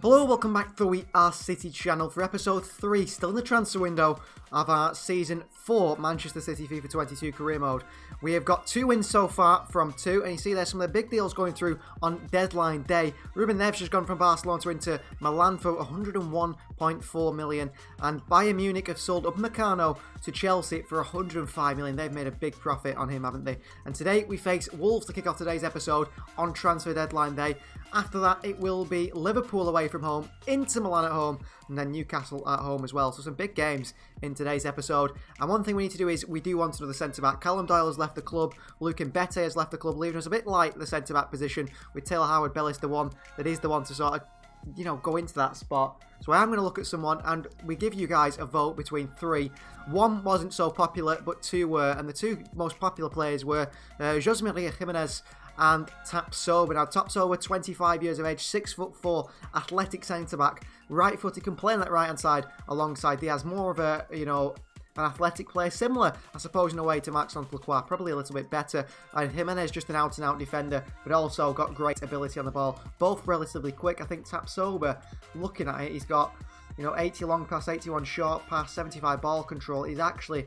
Hello, welcome back to the We Are City channel for episode 3, still in the transfer window of our season 4 Manchester City FIFA 22 career mode. We have got 2 wins so far from 2, and you see there's some of the big deals going through on deadline day. Ruben Neves has gone from Barcelona to Inter Milan for 101.4 million, and Bayern Munich have sold Upamecano to Chelsea for 105 million. They've made a big profit on him, haven't they? And today we face Wolves to kick off today's episode on transfer deadline day. After that, it will be Liverpool away from home, Inter Milan at home, and then Newcastle at home as well. So some big games in today's episode. And one thing we need to do is we do want another centre-back. Callum Doyle has left the club. Luke Mbete has left the club, leaving us a bit light the centre-back position, with Taylor Howard-Bellis the one that is the one to sort of, go into that spot. So I am going to look at someone, and we give you guys a vote between 3. 1 wasn't so popular, but 2 were. And the 2 most popular players were Jose Maria Jimenez and Tapsoba. Now, Tapsoba, 25 years of age, 6'4", athletic centre-back, right-footed, can play on that right-hand side alongside Diaz. More of a, an athletic player, similar, I suppose, in a way to Maxence Lacroix, probably a little bit better. And Jimenez, just an out-and-out defender, but also got great ability on the ball. Both relatively quick. I think Tapsoba, looking at it, he's got, 80 long pass, 81 short pass, 75 ball control. He's actually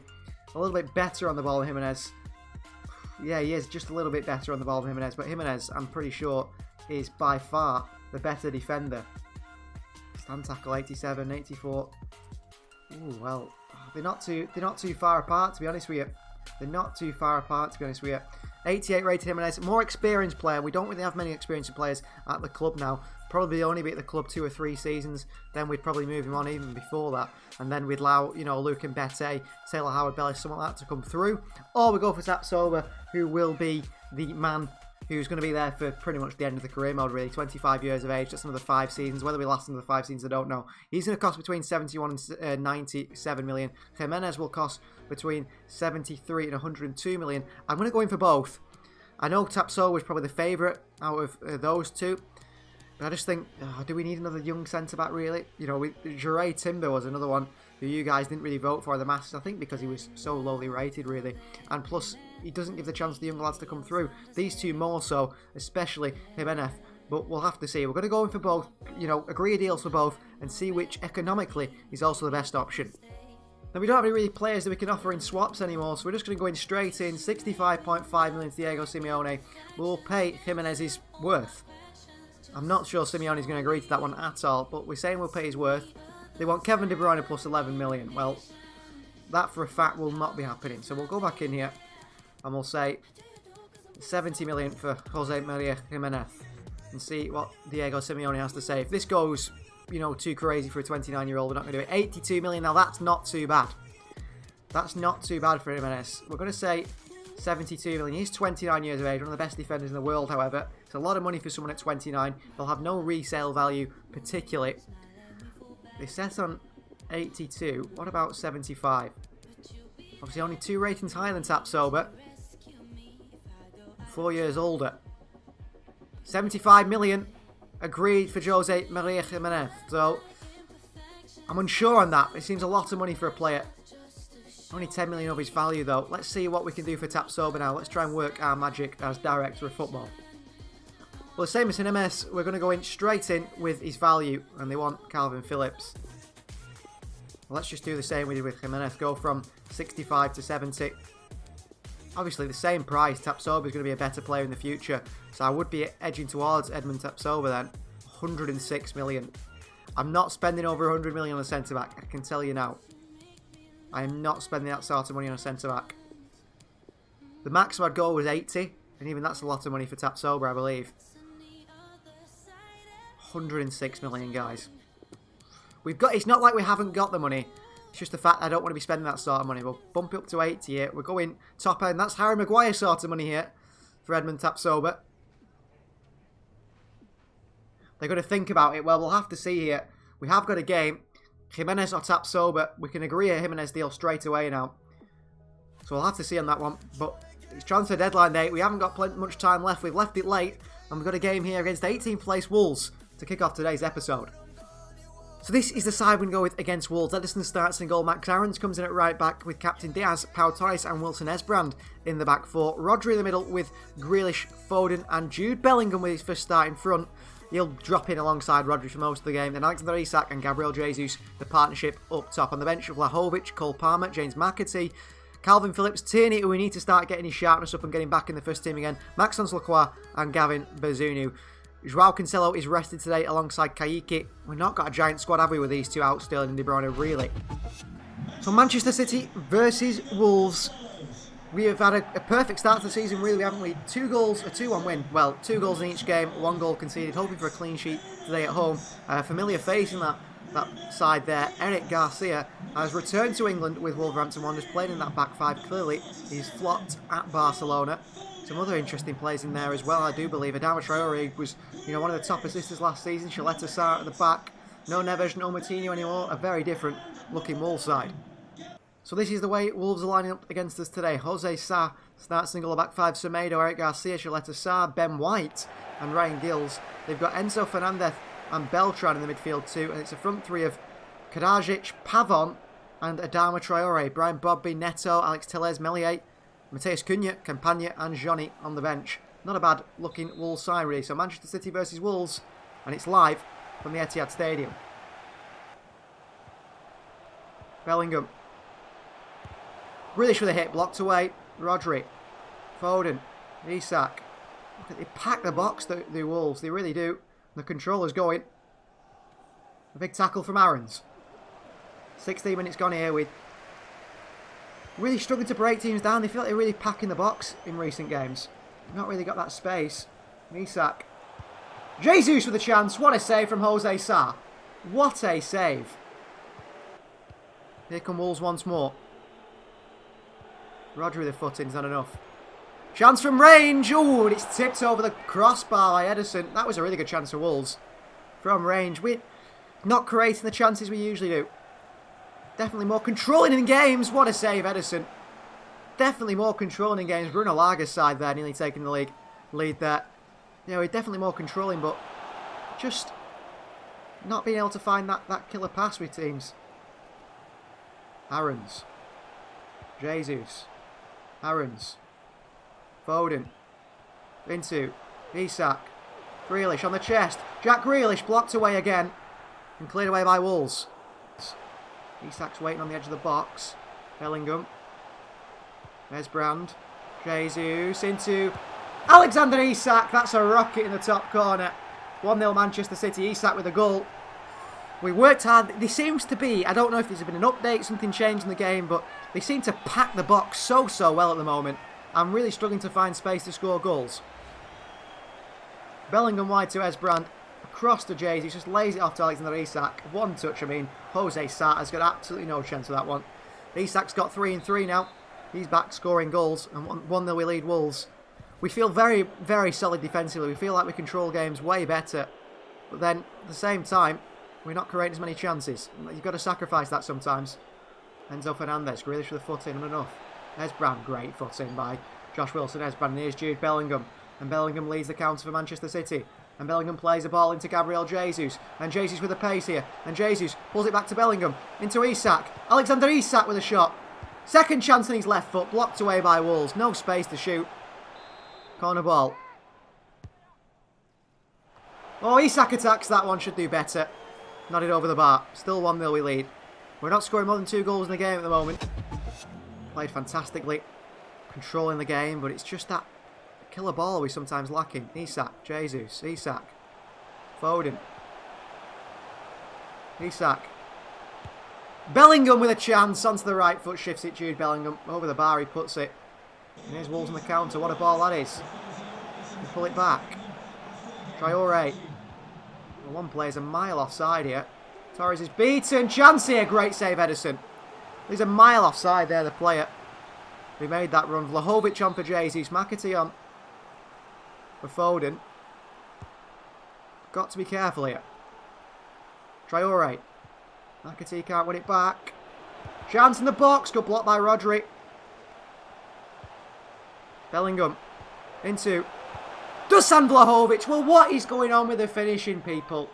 a little bit better on the ball than Jimenez. Yeah, he is just a little bit better on the ball than Jimenez, but Jimenez, I'm pretty sure, is by far the better defender. Stand tackle, 87, 84. Ooh, well, they're not too far apart, to be honest with you. They're not too far apart, to be honest with you. 88 rated Jimenez, more experienced player. We don't really have many experienced players at the club now. Probably only be at the club 2 or 3 seasons. Then we'd probably move him on even before that. And then we'd allow, Luke Mbete, Taylor Howard-Bellis, something like that to come through. Or we go for Tapsoba, who will be the man who's going to be there for pretty much the end of the career mode, really. 25 years of age, that's another 5 seasons. Whether we last another 5 seasons, I don't know. He's going to cost between 71 and 97 million. Jimenez will cost between 73 and 102 million. I'm going to go in for both. I know Tapsoba was probably the favourite out of those 2. But I just think, do we need another young centre-back, really? Jure Timber was another one who you guys didn't really vote for the masses, I think because he was so lowly rated, really. And plus, he doesn't give the chance to the young lads to come through. These 2 more so, especially Jimenez. But we'll have to see. We're going to go in for both, agree a deal for both, and see which economically is also the best option. Now, we don't have any really players that we can offer in swaps anymore, so we're just going to go in straight in. 65.5 million to Diego Simeone. We'll pay Jimenez's worth. I'm not sure Simeone's going to agree to that one at all, but we're saying we'll pay his worth. They want Kevin De Bruyne plus 11 million. Well, that for a fact will not be happening. So we'll go back in here and we'll say 70 million for Jose Maria Jimenez and see what Diego Simeone has to say. If this goes, too crazy for a 29-year-old, we're not going to do it. 82 million, now that's not too bad. That's not too bad for Jimenez. We're going to say 72 million. He's 29 years of age, one of the best defenders in the world, however. It's a lot of money for someone at 29. They'll have no resale value, particularly. They set on 82. What about 75? Obviously only 2 ratings higher than Tapsoba. 4 years older. 75 million agreed for Jose Maria Jimenez. So, I'm unsure on that. It seems a lot of money for a player. Only 10 million of his value, though. Let's see what we can do for Tapsoba now. Let's try and work our magic as director of football. Well, the same as Jimenez, we're going to go in straight in with his value, and they want Calvin Phillips. Well, let's just do the same we did with Jimenez. Go from 65 to 70. Obviously, the same price. Tapsoba is going to be a better player in the future, so I would be edging towards Edmund Tapsoba then. 106 million. I'm not spending over 100 million on a centre-back, I can tell you now. I am not spending that sort of money on a centre-back. The maximum I'd go was 80, and even that's a lot of money for Tapsoba, I believe. 106 million, guys. It's not like we haven't got the money. It's just the fact I don't want to be spending that sort of money. We'll bump it up to 80 here. We're going top end. That's Harry Maguire sort of money here for Edmund Tapsoba. They're going to think about it. Well, we'll have to see here. We have got a game. Jimenez or Tapsoba. We can agree a Jimenez deal straight away now. So we'll have to see on that one. But it's transfer deadline day. We haven't got much time left. We've left it late. And we've got a game here against 18th place Wolves to kick off today's episode. So this is the side we can go with against Wolves. Ederson starts in goal. Max Aarons comes in at right back with Captain Diaz, Pau Torres and Wilson Esbrand in the back four. Rodri in the middle with Grealish, Foden and Jude Bellingham with his first start in front. He'll drop in alongside Rodri for most of the game. Then Alexander Isak and Gabriel Jesus, the partnership up top. On the bench, Vlahovic, Cole Palmer, James McAtee, Calvin Phillips, Tierney, who we need to start getting his sharpness up and getting back in the first team again, Maxence Lacroix and Gavin Bazunu. Joao Cancelo is rested today alongside Kayiki. We've not got a giant squad, have we, with these two out, Sterling and De Bruyne, really. So Manchester City versus Wolves. We have had a perfect start to the season, really, haven't we? 2 goals, a 2-1 win. Well, 2 goals in each game, 1 goal conceded. Hoping for a clean sheet today at home. Familiar face in that side there. Eric Garcia has returned to England with Wolverhampton Wanderers, played in that back 5. Clearly, he's flopped at Barcelona. Some other interesting players in there as well, I do believe. Adama Traore was, one of the top assisters last season. Shaletta Sarr at the back. No Neves, no Martinho anymore. A very different looking Wolves side. So this is the way Wolves are lining up against us today. Jose Sarr starts single back 5. Semedo, Eric Garcia, Shaletta Sarr, Ben White and Ryan Gills. They've got Enzo Fernandez and Beltran in the midfield too. And it's a front 3 of Karadzic, Pavon and Adama Traore. Brian Bobby, Neto, Alex Tellez, Melier, Mateus Cunha, Campagna and Johnny on the bench. Not a bad looking Wolves side really. So Manchester City versus Wolves, and it's live from the Etihad Stadium. Bellingham. Grealish with a hit, blocked away. Rodri, Foden, Isak. Look at, they pack the box, the Wolves. They really do. The controller's going. A big tackle from Aarons. 16 minutes gone here with really struggling to break teams down. They feel like they're really packing the box in recent games. Not really got that space. Isak. Jesus with a chance. What a save from Jose Sarr. What a save. Here come Wolves once more. Rodri with the foot-in's not enough. Chance from range. Ooh, and it's tipped over the crossbar by Ederson. That was a really good chance for Wolves. From range. We're not creating the chances we usually do. Definitely more controlling in games. What a save, Ederson. Definitely more controlling in games. Bruno Laga's side there, nearly taking the lead there. We're definitely more controlling, but just not being able to find that killer pass with teams. Aarons. Jesus. Aarons. Foden. Into Isak. Grealish on the chest. Jack Grealish blocked away again. And cleared away by Wolves. Isak's waiting on the edge of the box. Bellingham. There's Brand. Jesus into Alexander Isak. That's a rocket in the top corner. 1-0 Manchester City. Isak with a goal. We worked hard. There seems to be, I don't know if there's been an update, something changed in the game, but they seem to pack the box so well at the moment. I'm really struggling to find space to score goals. Bellingham wide to Esbrand. Across to Jays. He just lays it off to Alexander Isak. One touch, Jose Sarr has got absolutely no chance of that one. Isak's got 3 and 3 now. He's back scoring goals, and 1-0 we lead Wolves. We feel very, very solid defensively. We feel like we control games way better. But then, at the same time, we're not creating as many chances. You've got to sacrifice that sometimes. Enzo Fernandez, Grealish with a foot in, not enough. Esbrand, great foot in by Josh Wilson. Esbrand, and here's Jude Bellingham. And Bellingham leads the counter for Manchester City. And Bellingham plays the ball into Gabriel Jesus. And Jesus with the pace here. And Jesus pulls it back to Bellingham. Into Isak. Alexander Isak with a shot. Second chance on his left foot. Blocked away by Wolves. No space to shoot. Corner ball. Oh, Isak attacks that one. Should do better. Nodded over the bar. Still 1-0 we lead. We're not scoring more than 2 goals in the game at the moment. Played fantastically. Controlling the game. But it's just that killer ball we're sometimes lacking. Isak. Jesus. Isak. Foden. Isak. Bellingham with a chance. Onto the right foot. Shifts it. Jude Bellingham. Over the bar he puts it. And here's Wolves on the counter. What a ball that is. They pull it back. Traore. Well, one player's a mile offside here. Torres is beaten. Chance here. Great save, Ederson. He's a mile offside there, the player. We made that run. Vlahovic on for Jesus. McAtee on for Foden. Got to be careful here. Traore. McAtee can't win it back. Chance in the box. Good block by Rodri. Bellingham. Into Dusan Vlahovic. Well, what is going on with the finishing, people?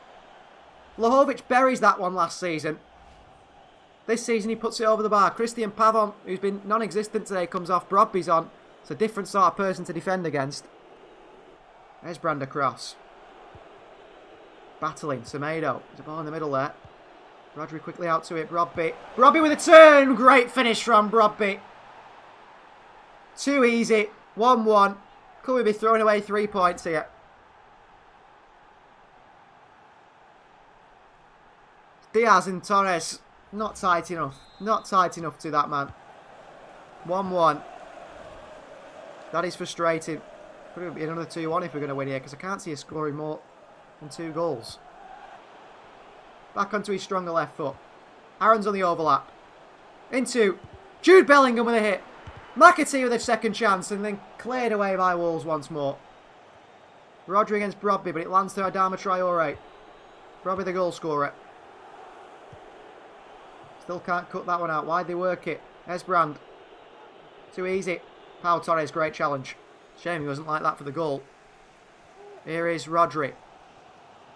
Vlahovic buries that one last season. This season he puts it over the bar. Christian Pavon, who's been non-existent today, comes off. Brobby's on. It's a different sort of person to defend against. There's Brand across. Battling. Semedo. There's a ball in the middle there. Rodri quickly out to it. Brobby. Brobby with a turn. Great finish from Brobby. Too easy. 1-1. Could we be throwing away 3 points here? Diaz and Torres. Not tight enough. Not tight enough to that man. 1-1. That is frustrating. Could be another 2-1 if we're going to win here, because I can't see us scoring more than 2 goals. Back onto his stronger left foot. Aaron's on the overlap. Into Jude Bellingham with a hit. McAtee with a second chance, and then cleared away by Wolves once more. Rodri against Brobby, but it lands to Adama Traore. Brobby the goal scorer. Still can't cut that one out. Why'd they work it? Esbrand. Too easy. Pau Torres, great challenge. Shame he wasn't like that for the goal. Here is Rodri.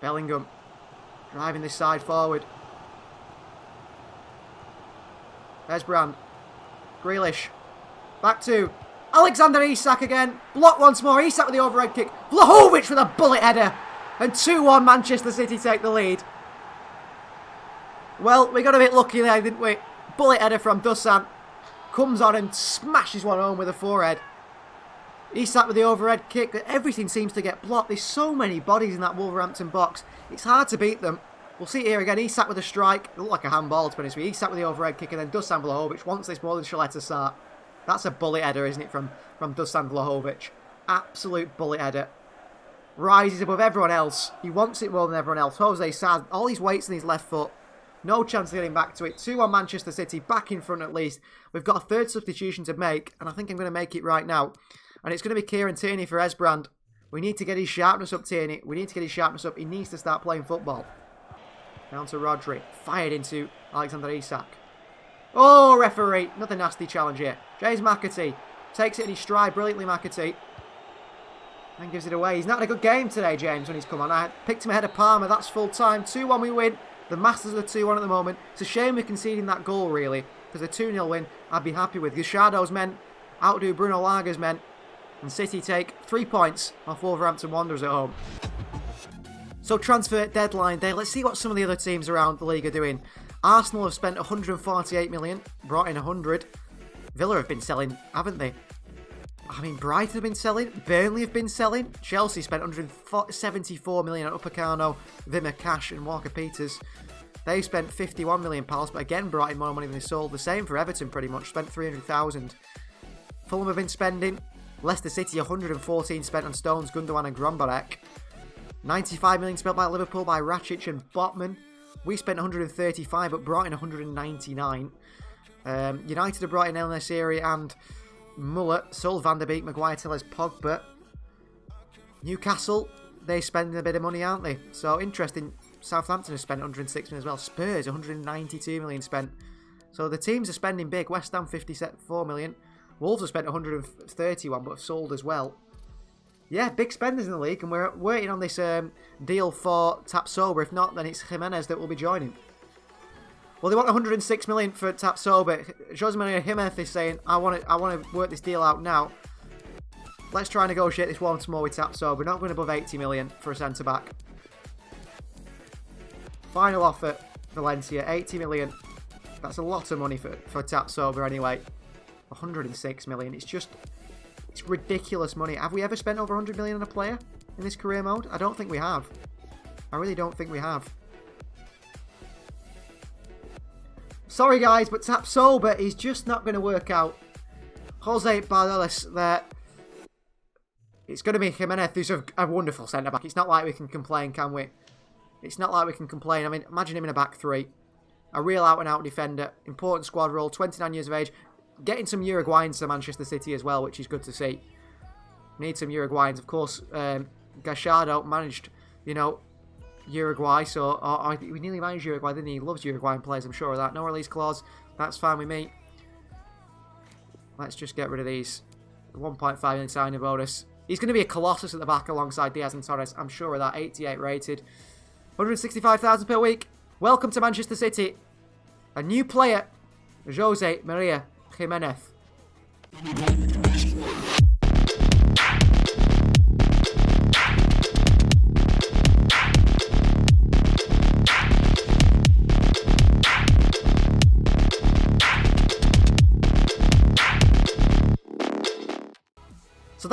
Bellingham. Driving this side forward. Esbrand. Grealish. Back to Alexander Isak again. Blocked once more. Isak with the overhead kick. Vlahovic with a bullet header. And 2-1 Manchester City take the lead. Well, we got a bit lucky there, didn't we? Bullet header from Dusan. Comes on and smashes one home with a forehead. Isak with the overhead kick. Everything seems to get blocked. There's so many bodies in that Wolverhampton box. It's hard to beat them. We'll see it here again. Isak with a strike. It looked like a handball, to be honest with you. Isak with the overhead kick, and then Dusan Vlahovic wants this more than Shaletta Sart. That's a bullet header, isn't it, from Dusan Vlahovic? Absolute bullet header. Rises above everyone else. He wants it more than everyone else. Jose Sad, all his weight's in his left foot. No chance of getting back to it. 2-1 Manchester City, back in front at least. We've got a third substitution to make, and I think I'm going to make it right now. And it's going to be Kieran Tierney for Esbrand. We need to get his sharpness up, Tierney. We need to get his sharpness up. He needs to start playing football. Down to Rodri. Fired into Alexander Isak. Oh, referee. Another nasty challenge here. James McAtee takes it in his stride brilliantly, McAtee. And gives it away. He's not had a good game today, James, when he's come on. I picked him ahead of Palmer. That's full time. 2-1 we win. The Masters are 2-1 at the moment. It's a shame we're conceding that goal, really. Because a 2-0 win, I'd be happy with. Gashardo's men outdo Bruno Laga's men. And City take 3 points off Wolverhampton Wanderers at home. So transfer deadline day. Let's see what some of the other teams around the league are doing. Arsenal have spent 148 million, brought in 100. Villa have been selling, haven't they? I mean, Brighton have been selling. Burnley have been selling. Chelsea spent 174 million on Upamecano, Wimmer, Cash and Walker Peters. They spent 51 million pounds, but again brought in more money than they sold. The same for Everton, pretty much. Spent 300,000. Fulham have been spending. Leicester City 114 spent on Stones, Gundogan and Grombarek. 95 million spent by Liverpool by Rakic and Botman. We spent 135 but brought in 199. United have brought in El Nesiri and Muller, sold Van der Beek, Maguire, Tellez, Pogba. Newcastle, they spend a bit of money, aren't they? So interesting. Southampton have spent 106 million as well. Spurs 192 million spent. So the teams are spending big. West Ham 54 million. Wolves have spent 131 but have sold as well. Yeah, big spenders in the league, and we're waiting on this deal for Tapsoba. If not, then it's Jimenez that will be joining. Well, they want 106 million for Tapsoba. Jose Maria Jimenez is saying, I want to work this deal out now. Let's try and negotiate this once more with Tapsoba. We're not going above 80 million for a centre-back. Final offer, Valencia, 80 million. That's a lot of money for Tapsoba anyway. 106 million. It's ridiculous money. Have we ever spent over 100 million on a player in this career mode? I don't think we have. I really don't think we have. Sorry guys, but Tapsoba is just not going to work out. Jose Bardeles there. It's going to be Jimenez, who's a wonderful centre-back. It's not like we can complain, can we? It's not like we can complain. I mean, imagine him in a back three. A real out-and-out defender. Important squad role. 29 years of age. Getting some Uruguayans to Manchester City as well, which is good to see. Need some Uruguayans. Of course, Gashardo managed, Uruguay. So we nearly managed Uruguay, didn't he? He loves Uruguayan players, I'm sure of that. No release clause. That's fine with me. Let's just get rid of these. 1.5 million signing bonus. He's going to be a colossus at the back alongside Diaz and Torres. I'm sure of that. 88 rated. 165,000 per week. Welcome to Manchester City. A new player, Jose Maria Jimenez.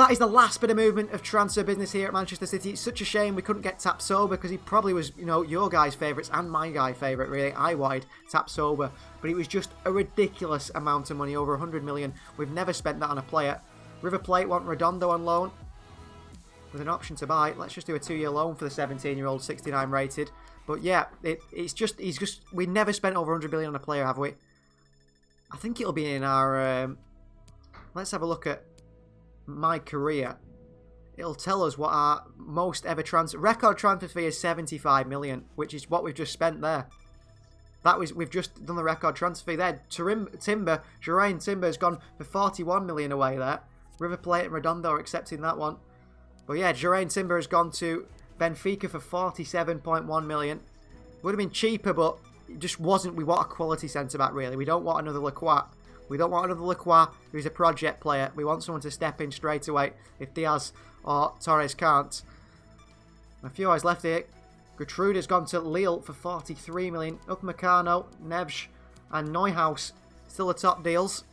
that is the last bit of movement of transfer business here at Manchester City. It's such a shame we couldn't get Tapsoba because he probably was, you know, your guys' favourites and my guy favourite, really. I wanted Tapsoba, but it was just a ridiculous amount of money, over 100 million. We've never spent that on a player. River Plate want Redondo on loan with an option to buy. Let's just do a 2-year loan for the 17-year-old, 69 rated. But yeah, we never spent over 100 million on a player, have we? I think it'll be in our, let's have a look at my career. It'll tell us what our most ever record transfer fee is. 75 million, which is what we've just spent there. We've just done the record transfer fee there. Jurain Timber has gone for 41 million away there. River Plate and Redondo are accepting that one. But yeah, Jurain Timber has gone to Benfica for 47.1 million. Would have been cheaper, but it just wasn't. We want a quality centre back, really. We don't want another Lacroix. We don't want another Lacroix who's a project player. We want someone to step in straight away if Diaz or Torres can't. A few eyes left here. Gertrude has gone to Lille for 43 million. Upamecano, Neves and Neuhaus still the top deals.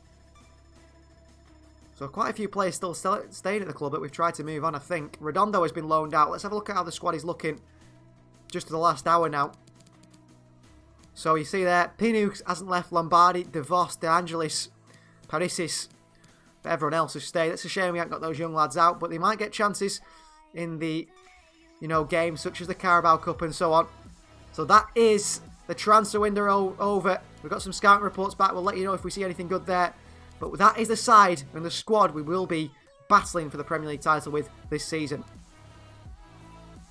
So quite a few players still staying at the club that we've tried to move on, I think. Redondo has been loaned out. Let's have a look at how the squad is looking just for the last hour now. So you see there, Pinu hasn't left, Lombardi, DeVos, De Angelis, Parisis, but everyone else has stayed. It's a shame we haven't got those young lads out, but they might get chances in the, you know, games such as the Carabao Cup and so on. So that is the transfer window over. We've got some scouting reports back. We'll let you know if we see anything good there. But that is the side and the squad we will be battling for the Premier League title with this season.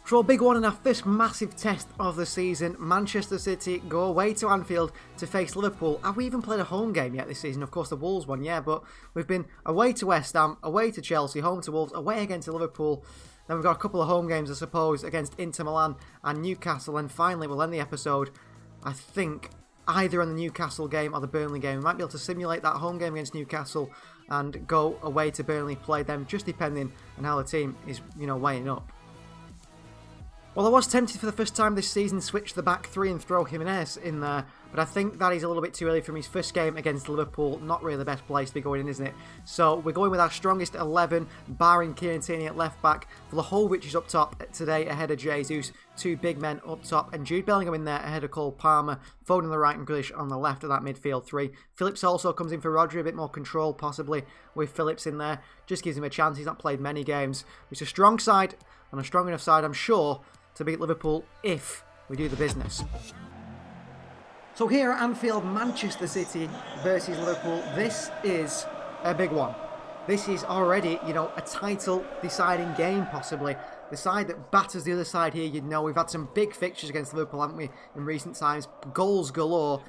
For a big one in our first massive test of the season, Manchester City go away to Anfield to face Liverpool. Have we even played a home game yet this season? Of course, the Wolves one, yeah, but we've been away to West Ham, away to Chelsea, home to Wolves, away again to Liverpool. Then we've got a couple of home games, I suppose, against Inter Milan and Newcastle. And finally, we'll end the episode, I think, either on the Newcastle game or the Burnley game. We might be able to simulate that home game against Newcastle and go away to Burnley, play them, just depending on how the team is, you know, weighing up. Well, I was tempted for the first time this season to switch the back three and throw Jimenez in there, but I think that is a little bit too early from his first game against Liverpool. Not really the best place to be going in, isn't it? So we're going with our strongest 11, barring Kieran Tierney at left back. Vlahovic is up top today ahead of Jesus. Two big men up top, and Jude Bellingham in there ahead of Cole Palmer. Foden on the right and Grealish on the left of that midfield three. Phillips also comes in for Rodri, a bit more control possibly with Phillips in there. Just gives him a chance. He's not played many games. It's a strong side, and a strong enough side, I'm sure, to beat Liverpool if we do the business. So here at Anfield, Manchester City versus Liverpool, this is a big one. This is already, you know, a title deciding game possibly. The side that batters the other side here, you know, we've had some big fixtures against Liverpool, haven't we, in recent times. Goals galore.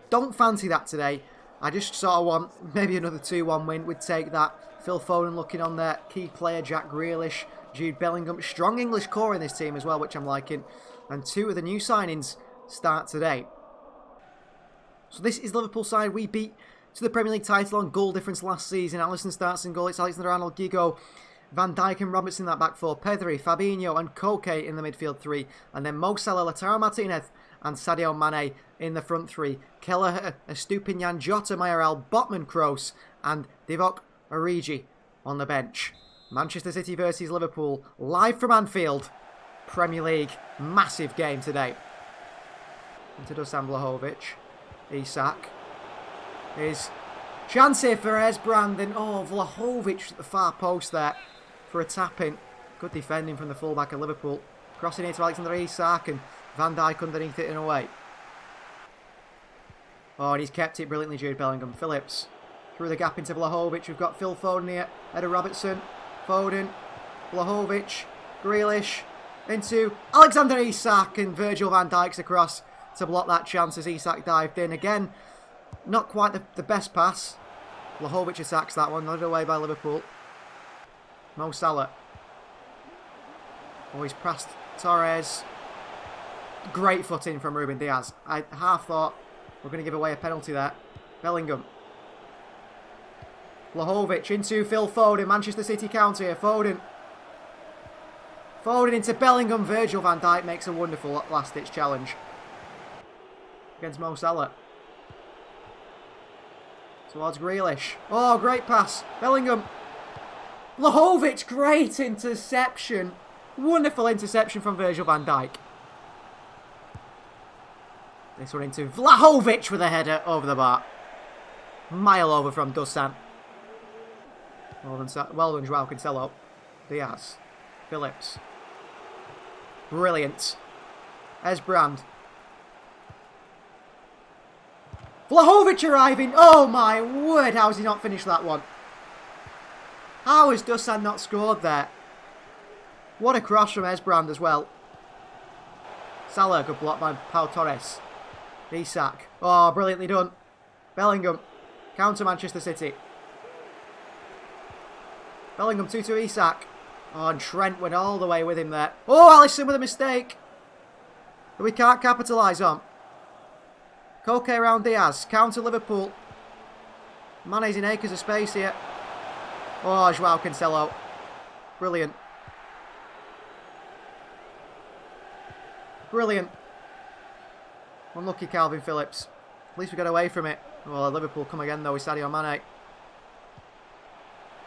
Don't fancy that today. I just sort of want maybe another 2-1 win. We'd take that. Phil Foden looking on there. Key player, Jack Grealish. Jude Bellingham, strong English core in this team as well, which I'm liking. And two of the new signings start today. So this is Liverpool side we beat to the Premier League title on goal difference last season. Alisson starts in goal. It's Alexander-Arnold, Gigo, Van Dijk and Robertson in that back four. Pedri, Fabinho and Koke in the midfield three. And then Mo Salah, Lautaro Martinez and Sadio Mane in the front three. Kelleher, Estupinian, Jota, Mayoral, Botman, Kroos and Divock Origi on the bench. Manchester City versus Liverpool, live from Anfield. Premier League, massive game today. Into Dusan Vlahovic. Isak. His chance here for Esbrand. And oh, Vlahovic at the far post there for a tap-in. Good defending from the fullback of Liverpool. Crossing it to Alexander Isak and Van Dijk underneath it and away. Oh, and he's kept it brilliantly, Jude Bellingham. Phillips through the gap into Vlahovic. We've got Phil Foden here. Eda Robertson. Foden, Vlahovic, Grealish, into Alexander Isak, and Virgil van Dijk's across to block that chance as Isak dived in. Again, not quite the best pass. Vlahovic attacks that one, nodded away by Liverpool. Mo Salah. Oh, he's passed Torres. Great footing from Ruben Diaz. I half thought we're going to give away a penalty there. Bellingham. Vlahovic into Phil Foden. Manchester City counter here. Foden. Foden into Bellingham. Virgil van Dijk makes a wonderful last-ditch challenge against Mo Salah. Towards Grealish. Oh, great pass. Bellingham. Vlahovic, great interception. Wonderful interception from Virgil van Dijk. This one into Vlahovic with a header over the bar. Mile over from Dusan. Well done, Joao Cancelo. Diaz. Phillips. Brilliant. Esbrand. Vlahovic arriving. Oh my word, how has he not finished that one? How has Dusan not scored there? What a cross from Esbrand as well. Salah, good block by Pau Torres. Isak. Oh, brilliantly done. Bellingham. Counter Manchester City. Bellingham 2-2 Isak. Oh, and Trent went all the way with him there. Oh, Alisson with a mistake that we can't capitalise on. Koke around Diaz. Counter Liverpool. Mane's in acres of space here. Oh, Joao Cancelo. Brilliant. Brilliant. Unlucky Calvin Phillips. At least we got away from it. Well, Liverpool come again though with Sadio Mane.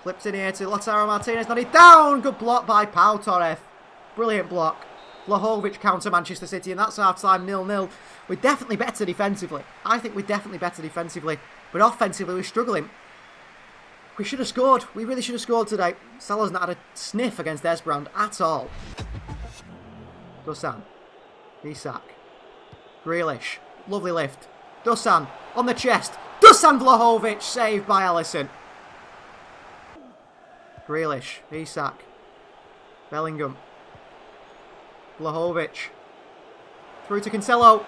Flipped in here to Lautaro Martinez. Nodded down. Good block by Pau Torres. Brilliant block. Vlahovic counter Manchester City, and that's half time 0-0. We're definitely better defensively. I think we're definitely better defensively. But offensively, we're struggling. We should have scored. We really should have scored today. Salah's not had a sniff against Esbrand at all. Dusan. Isak. Grealish. Lovely lift. Dusan on the chest. Dusan Vlahovic saved by Alisson. Grealish. Isak. Bellingham. Vlahovic. Through to Cancelo.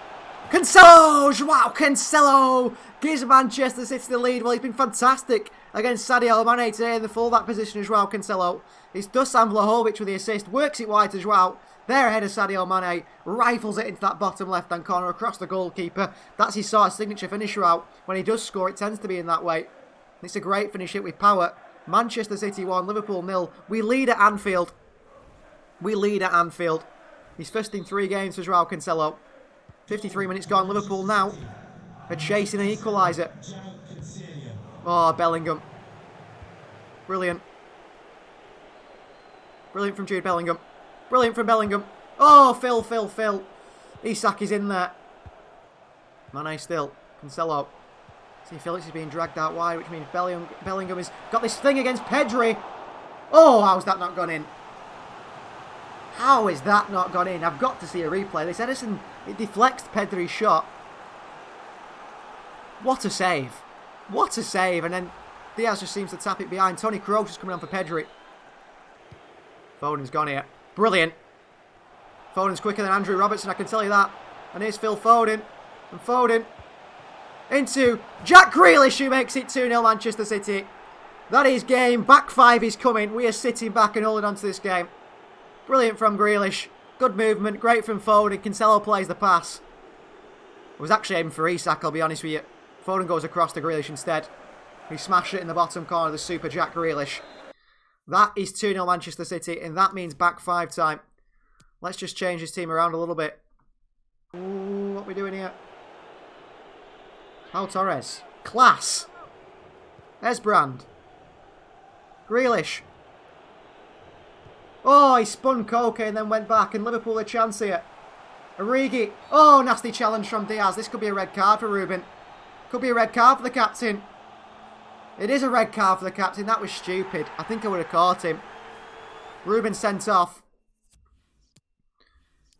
Cancelo! Wow, Cancelo gives Manchester City the lead. Well, he's been fantastic against Sadio Mane today in the fullback position as well, Cancelo. It's Dusan Vlahovic with the assist. Works it wide as well. There ahead of Sadio Mane. Rifles it into that bottom left-hand corner across the goalkeeper. That's his sort of signature finisher out. When he does score, it tends to be in that way. It's a great finish hit with power. Manchester City 1, Liverpool 0. We lead at Anfield. We lead at Anfield. He's first in 3 games for Joao Cancelo. 53 minutes gone. Liverpool now are chasing an equaliser. Oh, Bellingham. Brilliant. Brilliant from Jude Bellingham. Brilliant from Bellingham. Oh, Phil. Isak is in there. Mane still. Cancelo. See, Phillips is being dragged out wide, which means Bellingham has got this thing against Pedri. Oh, how's that not gone in? How is that not gone in? I've got to see a replay. This Edison, it deflects Pedri's shot. What a save. What a save. And then Diaz just seems to tap it behind. Toni Kroos is coming on for Pedri. Foden's gone here. Brilliant. Foden's quicker than Andrew Robertson, I can tell you that. And here's Phil Foden. And Foden into Jack Grealish, who makes it 2-0 Manchester City. That is game. Back 5 is coming. We are sitting back and holding on to this game. Brilliant from Grealish. Good movement. Great from Foden. Cancelo plays the pass. I was actually aiming for Isak, I'll be honest with you. Foden goes across to Grealish instead. He smashed it in the bottom corner of the super Jack Grealish. That is 2-0 Manchester City, and that means back 5 time. Let's just change this team around a little bit. Ooh, what are we doing here? Pau Torres. Class. Esbrand. Grealish. Oh, he spun Koke and then went back, and Liverpool a chance here. Origi. Oh, nasty challenge from Diaz. This could be a red card for Ruben. Could be a red card for the captain. It is a red card for the captain. That was stupid. I think I would have caught him. Ruben sent off.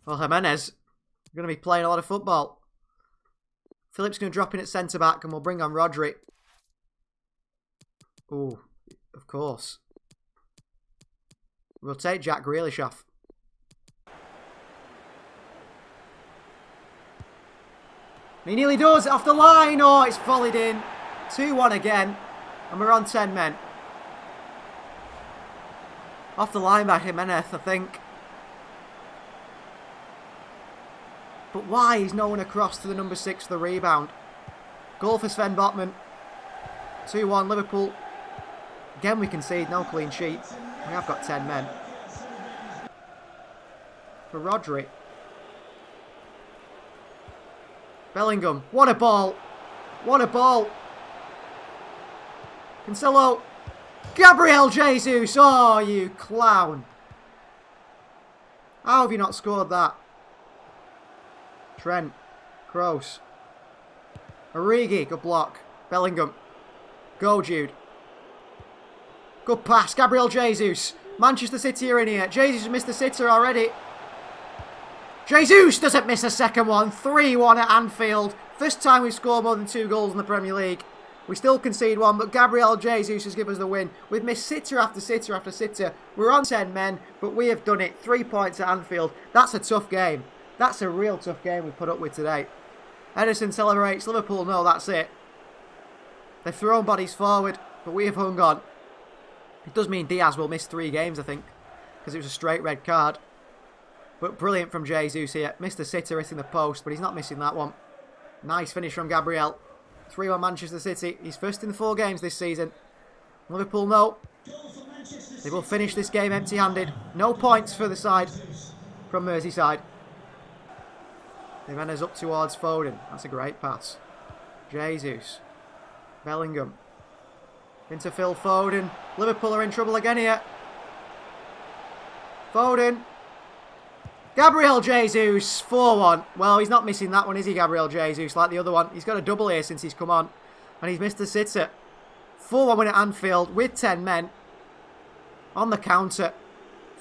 Well, Jimenez going to be playing a lot of football. Phillips going to drop in at centre-back, and we'll bring on Rodri. Oh, of course. We'll take Jack Grealish off. He nearly does it off the line. Oh, it's volleyed in. 2-1 again. And we're on 10 men. Off the line by Jimenez, I think. But why is no one across to the number 6 for the rebound? Goal for Sven Botman. 2-1 Liverpool. Again we concede, no clean sheet. We have got 10 men. For Rodri. Bellingham. What a ball. What a ball. Cancelo. Gabriel Jesus! Oh, you clown. How have you not scored that? Trent. Kroos. Origi. Good block. Bellingham. Go, Jude. Good pass. Gabriel Jesus. Manchester City are in here. Jesus has missed the sitter already. Jesus doesn't miss a second one. 3-1 at Anfield. First time we've scored more than 2 goals in the Premier League. We still concede 1, but Gabriel Jesus has given us the win. We've missed sitter after sitter after sitter. We're on 10 men, but we have done it. 3 points at Anfield. That's a tough game. That's a real tough game we've put up with today. Ederson celebrates. Liverpool know that's it. They've thrown bodies forward, but we have hung on. It does mean Diaz will miss 3 games, I think, because it was a straight red card. But brilliant from Jesus here. Missed a sitter hitting the post, but he's not missing that one. Nice finish from Gabriel. 3-1 Manchester City. He's first in the 4 games this season. Liverpool know they will finish this game empty-handed. No points for the side from Merseyside. Jimenez up towards Foden. That's a great pass. Jesus. Bellingham. Into Phil Foden. Liverpool are in trouble again here. Foden. Gabriel Jesus, 4-1. Well, he's not missing that one, is he, Gabriel Jesus, like the other one? He's got a double here since he's come on. And he's missed a sitter. 4-1 win at Anfield with 10 men. On the counter.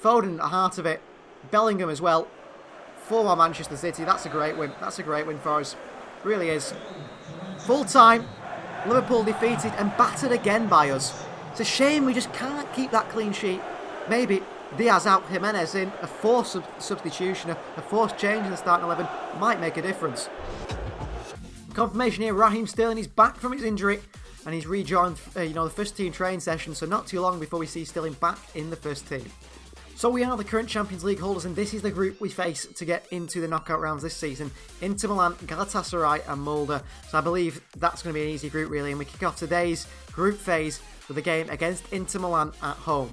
Foden at the heart of it. Bellingham as well. 4-1 Manchester City. That's a great win. That's a great win for us. Really is. Full time. Liverpool defeated and battered again by us. It's a shame we just can't keep that clean sheet. Maybe Diaz out, Jimenez in, a forced substitution, a forced change in the starting 11 might make a difference. Confirmation here, Raheem Sterling is back from his injury and he's rejoined the first team training session, so not too long before we see Sterling back in the first team. So we are the current Champions League holders and this is the group we face to get into the knockout rounds this season. Inter Milan, Galatasaray and Molde. So I believe that's going to be an easy group really, and we kick off today's group phase with a game against Inter Milan at home.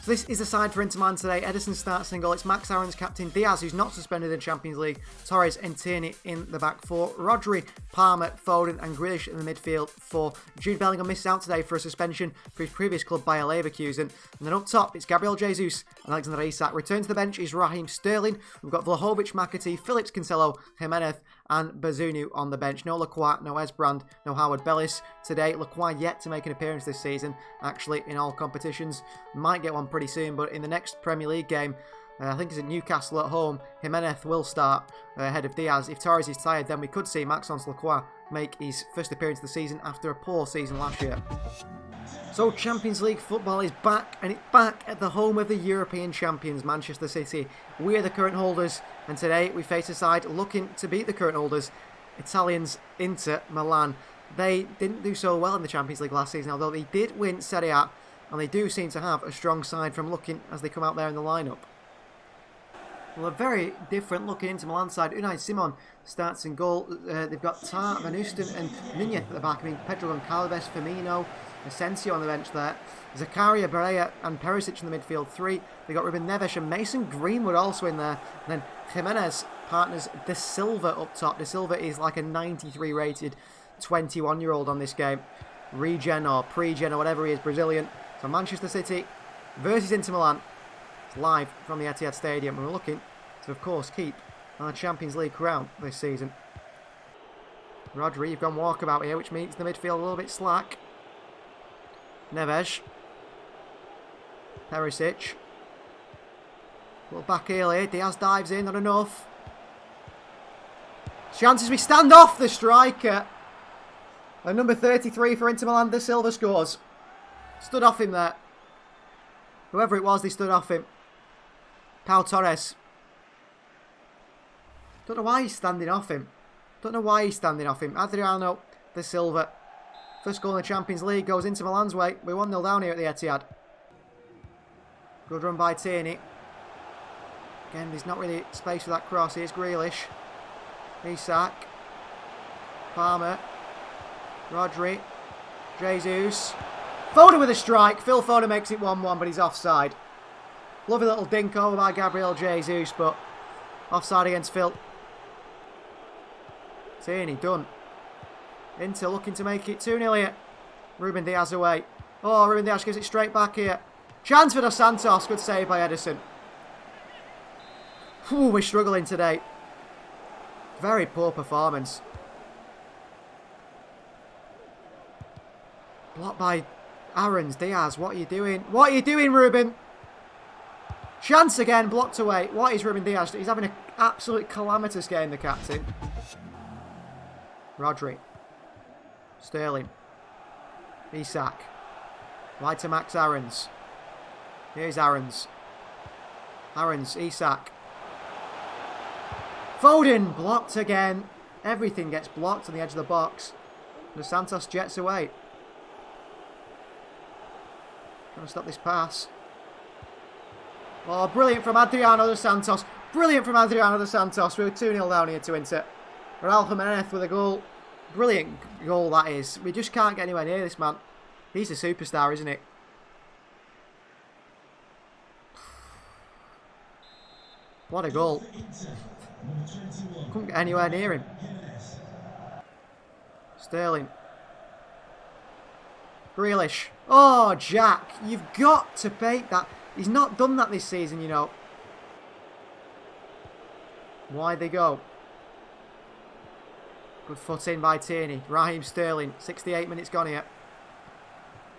So this is the side for Inter Milan today. Ederson starts in goal. It's Max Aaron's captain. Diaz, who's not suspended in Champions League. Torres and Tierney in the back four. Rodri, Palmer, Foden and Grealish in the midfield for Jude Bellingham. Missed out today for a suspension for his previous club by Leverkusen. And then up top, it's Gabriel Jesus and Alexander Isak. Return to the bench is Raheem Sterling. We've got Vlahovic, McAtee, Phillips, Cancelo, Jimenez and Bazunu on the bench. No Lacroix, no Esbrand, no Howard Bellis today. Lacroix yet to make an appearance this season, actually, in all competitions. Might get one pretty soon, but in the next Premier League game, I think it's at Newcastle at home, Jimenez will start ahead of Diaz. If Torres is tired, then we could see Maxence Lacroix make his first appearance of the season after a poor season last year. So Champions League football is back, and it's back at the home of the European champions, Manchester City. We are the current holders, and today we face a side looking to beat the current holders, Italians Inter Milan. They didn't do so well in the Champions League last season, although they did win Serie A, and they do seem to have a strong side from looking as they come out there in the lineup. Well, a very different looking Inter Milan side. Unai Simon starts in goal. They've got Tar, Van Oosten and Nunez at the back. I mean, Pedro Goncalves, Firmino, Asensio on the bench there. Zakaria, Barea and Perisic in the midfield three. They've got Ruben Neves and Mason Greenwood also in there. And then Jimenez partners De Silva up top. De Silva is like a 93 rated 21-year-old on this game. Regen or pre-gen or whatever he is, Brazilian. So Manchester City versus Inter Milan. It's live from the Etihad Stadium. And we're looking to, of course, keep our Champions League crown this season. Rodri, you've gone walkabout here, which means the midfield a little bit slack. Neves. Perisic. Little back heel here. Diaz dives in, not enough. Chances we stand off the striker. And number 33 for Inter Milan, De Silva scores. Stood off him there. Whoever it was, they stood off him. Pau Torres. Don't know why he's standing off him. Adriano De Silva. First goal in the Champions League goes into Milan's way. We're 1-0 down here at the Etihad. Good run by Tierney. Again, there's not really space for that cross. Here's Grealish. Isak. Palmer. Rodri. Jesus. Foden with a strike. Phil Foden makes it 1-1, but he's offside. Lovely little dink over by Gabriel Jesus, but offside against Phil. Tierney done. Inter looking to make it 2-0 here. Ruben Diaz away. Oh, Ruben Dias gives it straight back here. Chance for Dos Santos. Good save by Ederson. Ooh, we're struggling today. Very poor performance. Blocked by Aarons. Diaz, what are you doing? What are you doing, Ruben? Chance again, blocked away. What is Ruben Diaz? He's having an absolute calamitous game, the captain. Rodri. Sterling. Isak. Wide to Max Aarons. Here's Aarons. Aarons, Isak. Foden, blocked again. Everything gets blocked on the edge of the box. Dos Santos jets away. Trying to stop this pass. Oh, brilliant from Adriano Dos Santos. Brilliant from Adriano Dos Santos. We were 2-0 down here to Inter. Raul Jimenez with a goal. Brilliant goal that is. We just can't get anywhere near this man. He's a superstar, isn't he? What a goal. Couldn't get anywhere near him. Sterling. Grealish. Oh, Jack. You've got to bait that. He's not done that this season, you know. Wide they go. Good foot in by Tierney. Raheem Sterling. 68 minutes gone here.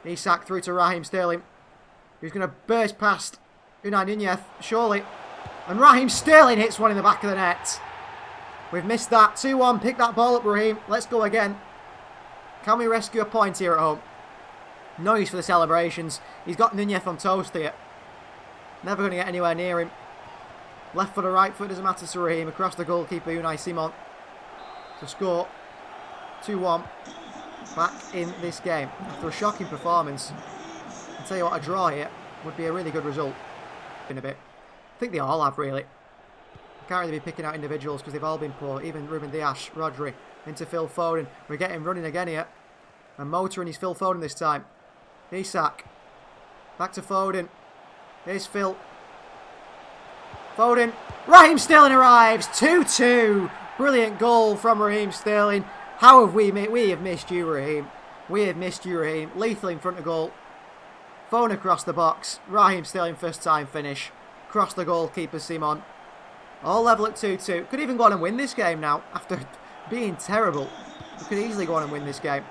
Isak through to Raheem Sterling. Who's going to burst past Unai Nunez, surely. And Raheem Sterling hits one in the back of the net. We've missed that. 2-1. Pick that ball up, Raheem. Let's go again. Can we rescue a point here at home? No use for the celebrations. He's got Nunez on toast here. Never going to get anywhere near him. Left foot or right foot doesn't matter to Raheem. Across the goalkeeper, Unai Simon. To score. 2-1. Back in this game. After a shocking performance. I'll tell you what, a draw here would be a really good result. In a bit. I think they all have, really. I can't really be picking out individuals because they've all been poor. Even Ruben Dias, Rodri, into Phil Foden. We're getting running again here. And motoring is Phil Foden this time. Isak. Back to Foden. Here's Phil. Foden. Raheem Sterling arrives. 2-2. Brilliant goal from Raheem Sterling. How have we have missed you, Raheem. We have missed you, Raheem. Lethal in front of goal. Foden across the box. Raheem Sterling first time finish. Across the goalkeeper, Simon. All level at 2-2. Could even go on and win this game now. After being terrible. We could easily go on and win this game.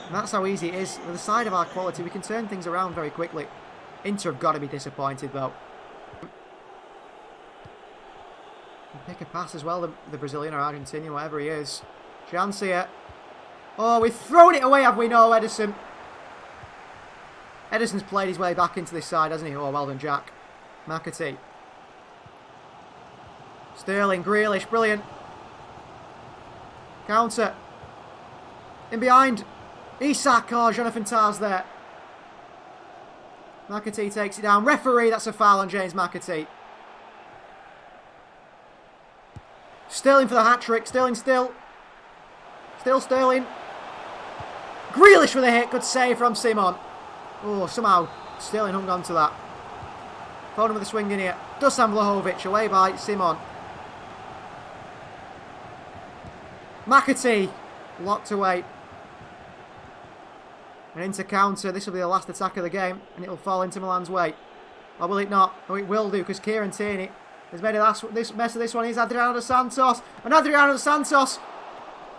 And that's how easy it is. With the side of our quality, we can turn things around very quickly. Inter have got to be disappointed, though. And pick a pass as well, the Brazilian or Argentinian, whatever he is. Chance here. Oh, we've thrown it away, have we? No, Ederson. Ederson's played his way back into this side, hasn't he? Oh, well done, Jack. McAtee. Sterling, Grealish, brilliant. Counter. In behind. Isak, oh, Jonathan Tah's there. McAtee takes it down. Referee, that's a foul on James McAtee. Sterling for the hat-trick. Sterling still. Still Sterling. Grealish with a hit. Good save from Simon. Oh, somehow Sterling hung on to that. Foden with a swing in here. Dusan Vlahovic away by Simon. McAtee locked away. And into counter. This will be the last attack of the game. And it will fall into Milan's way. Or will it not? Oh, it will do because Kieran Tierney has made this mess of this one. He's Adriano Dos Santos. And Adriano Dos Santos.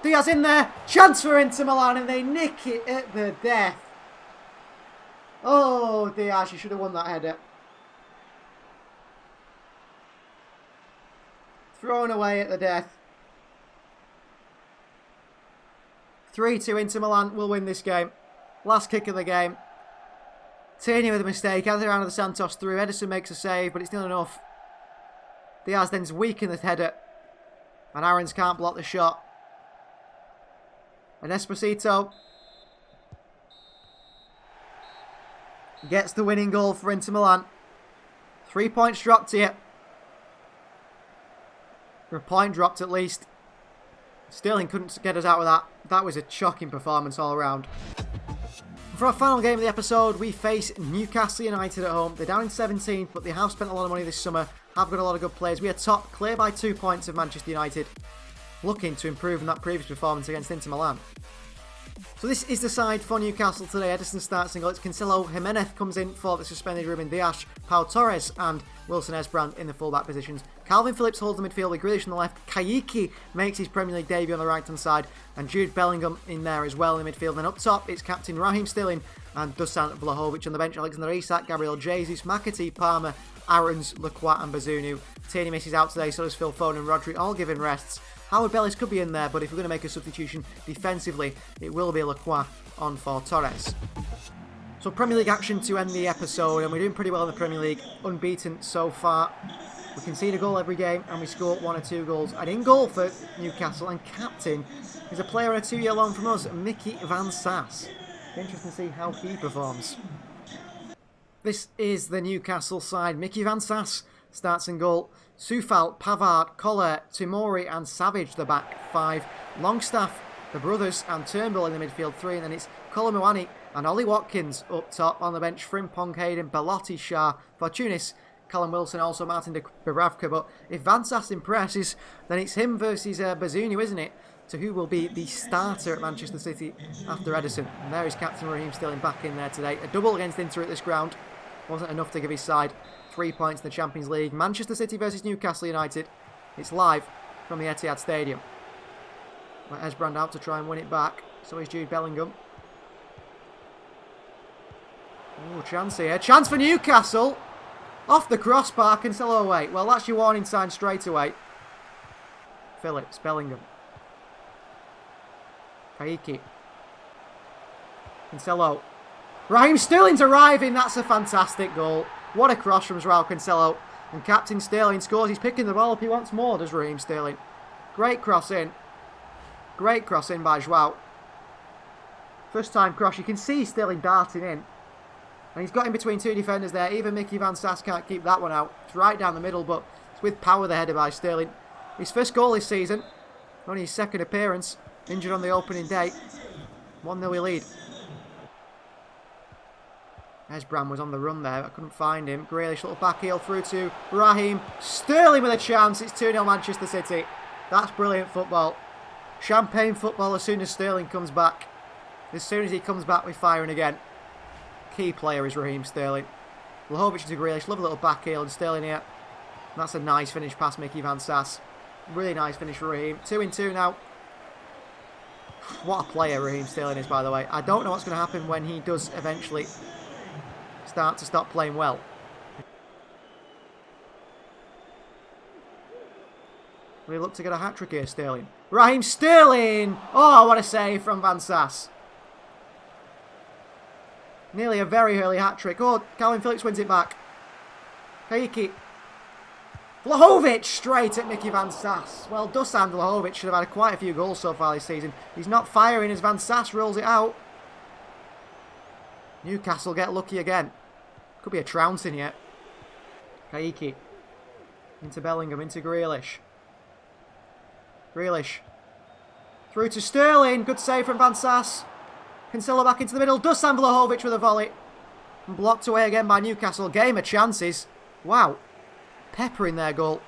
Diaz in there. Chance for Inter Milan. And they nick it at the death. Oh, Diaz. You should have won that header. Thrown away at the death. 3-2 Inter Milan will win this game. Last kick of the game. Tierney with a mistake. Adriano Dos Santos through. Ederson makes a save, but it's not enough. Diaz then's weak in the header. And Aarons can't block the shot. And Esposito gets the winning goal for Inter Milan. 3 points dropped here. Or a point dropped at least. Sterling couldn't get us out of that. That was a shocking performance all around. For our final game of the episode, we face Newcastle United at home. They're down in 17th, but they have spent a lot of money this summer, have got a lot of good players. We are top, clear by 2 points of Manchester United, looking to improve on that previous performance against Inter Milan. So this is the side for Newcastle today. Edison starts in goal. It's Cancelo. Jimenez comes in for the suspended Ruben Dias. Pau Torres and Wilson Esbrand in the fullback positions. Calvin Phillips holds the midfield with Grealish on the left. Kayiki makes his Premier League debut on the right-hand side. And Jude Bellingham in there as well in the midfield. And up top, it's captain Raheem Sterling and Dusan Vlahovic on the bench. Alexander Isak, Gabriel Jesus, McAtee, Palmer, Aarons, Lacroix and Bazunu. Tierney misses out today, so does Phil Foden and Rodri, all given rests. Howard Bellis could be in there, but if we're going to make a substitution defensively, it will be Lacroix on for Torres. So Premier League action to end the episode, and we're doing pretty well in the Premier League. Unbeaten so far. We concede a goal every game, and we score 1 or 2 goals. And in goal for Newcastle, and captain, is a player on a 2-year loan from us, Mickey Van Sass. Interesting to see how he performs. This is the Newcastle side. Mickey Van Sass starts in goal. Soufal, Pavard, Collar, Timori and Savage, the back 5. Longstaff, the brothers and Turnbull in the midfield 3. And then it's Colomwani and Ollie Watkins up top. On the bench, Frimpong, Hayden, Belotti, Shah, Fortunis, Callum Wilson, also Martin de Dubravka. But if Van Sass impresses, then it's him versus Bazunu, isn't it? To who will be the starter at Manchester City after Edison. And there is captain Raheem Sterling back in there today. A double against Inter at this ground. Wasn't enough to give his side 3 points in the Champions League. Manchester City versus Newcastle United. It's live from the Etihad Stadium. Esbrand out to try and win it back. So is Jude Bellingham. Oh, chance here. Chance for Newcastle. Off the crossbar. Cancelo away. Well, that's your warning sign straight away. Phillips, Bellingham. Kaiki. Cancelo. Raheem Sterling's arriving. That's a fantastic goal. What a cross from Joao Cancelo. And Captain Sterling scores. He's picking the ball up. He wants more, does Raheem Sterling. Great cross in. Great cross in by Joao. First time cross. You can see Sterling darting in. And he's got in between 2 defenders there. Even Mickey Van Sass can't keep that one out. It's right down the middle, but it's with power the header by Sterling. His first goal this season. Only his second appearance. Injured on the opening day. 1-0 we lead. Esbrand was on the run there. I couldn't find him. Grealish, little back heel through to Raheem. Sterling with a chance. It's 2-0 Manchester City. That's brilliant football. Champagne football as soon as Sterling comes back. As soon as he comes back, we're firing again. Key player is Raheem Sterling. Vlahovic to Grealish. Love a little back heel and Sterling here. And that's a nice finish past Mickey Van Sass. Really nice finish for Raheem. 2-2 now. What a player Raheem Sterling is, by the way. I don't know what's going to happen when he does eventually stop playing well. We look to get a hat-trick here, Sterling. Raheem Sterling! Oh, what a save from Van Sass. Nearly a very early hat-trick. Oh, Calvin Phillips wins it back. Kaiki. Vlahovic straight at Mickey Van Sass. Well, Dusan Vlahovic should have had quite a few goals so far this season. He's not firing as Van Sass rolls it out. Newcastle get lucky again. Could be a trouncing yet. Kaiki. Into Bellingham, into Grealish. Grealish. Through to Sterling. Good save from Van Sass. Cancelo back into the middle. Dusan Vlahovic with a volley. And blocked away again by Newcastle. Game of chances. Wow. Pepper in their goal.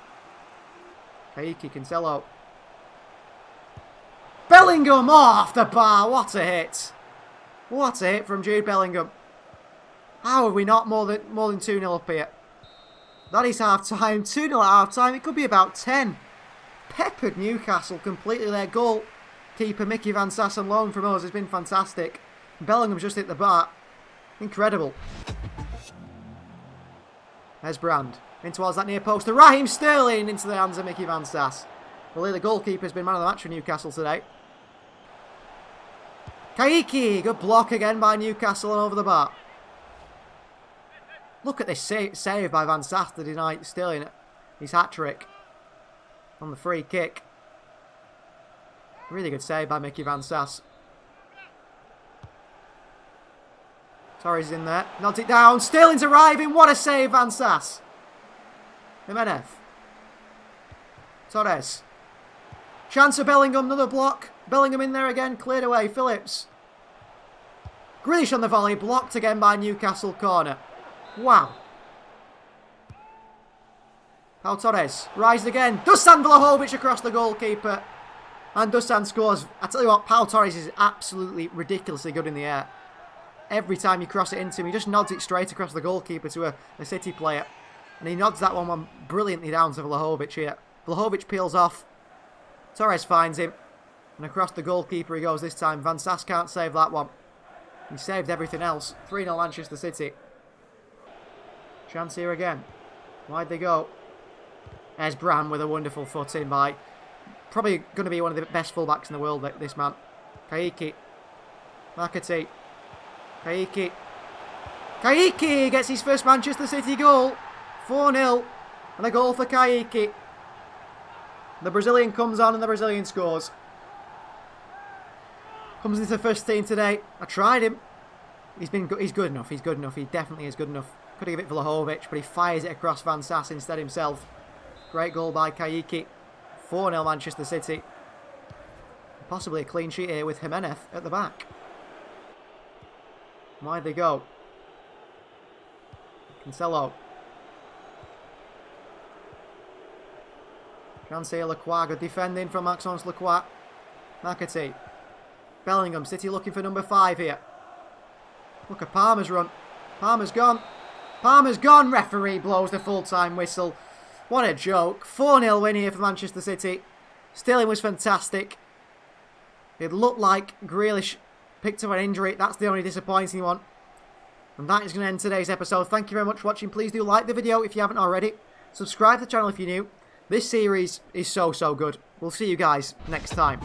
Kaiki, Cancelo. Bellingham off the bar. What a hit. What a hit from Jude Bellingham. How are we not more than 2-0 up here? That is half-time. 2-0 at half-time. It could be about 10. Peppered Newcastle completely. Their goalkeeper, Mickey Van Sass, on loan from us, has been fantastic. Bellingham's just hit the bar. Incredible. Esbrand. In towards that near post. Raheem Sterling into the hands of Mickey Van Sass. Well, the goalkeeper's been man of the match for Newcastle today. Kaiki. Good block again by Newcastle and over the bar. Look at this save by Van Sass to deny Sterling his hat-trick on the free kick. Really good save by Mickey Van Sass. Torres is in there. Nods it down. Sterling's arriving. What a save, Van Sass. Jimenez. Torres. Chance for Bellingham. Another block. Bellingham in there again. Cleared away. Phillips. Grealish on the volley. Blocked again by Newcastle corner. Wow. Pau Torres. Rised again. Dusan Vlahovic across the goalkeeper. And Dusan scores. I tell you what, Pau Torres is absolutely ridiculously good in the air. Every time you cross it into him, he just nods it straight across the goalkeeper to a City player. And he nods that one brilliantly down to Vlahovic here. Vlahovic peels off. Torres finds him. And across the goalkeeper he goes this time. Van Sass can't save that one. He saved everything else. 3-0 Manchester City. Chance here again. Why'd they go? There's Bram with a wonderful foot in by... Probably going to be one of the best fullbacks in the world, this man. Kaiki. McAtee. Kaiki. Kaiki gets his first Manchester City goal. 4-0. And a goal for Kaiki. The Brazilian comes on and the Brazilian scores. Comes into the first team today. I tried him. He's good enough. He's good enough. He definitely is good enough. Could have given it Vlahovic, but he fires it across Van Sass instead himself. Great goal by Kaiki. 4-0 Manchester City. Possibly a clean sheet here with Jimenez at the back. Why'd they go? Cancelo. Chance here, Lacroix. Good defending from Maxence Lacroix. McAtee. Bellingham. City looking for number 5 here. Look at Palmer's run. Palmer's gone. Palmer's gone. Referee blows the full-time whistle. What a joke. 4-0 win here for Manchester City. Sterling was fantastic. It looked like Grealish picked up an injury. That's the only disappointing one. And that is going to end today's episode. Thank you very much for watching. Please do like the video if you haven't already. Subscribe to the channel if you're new. This series is so good. We'll see you guys next time.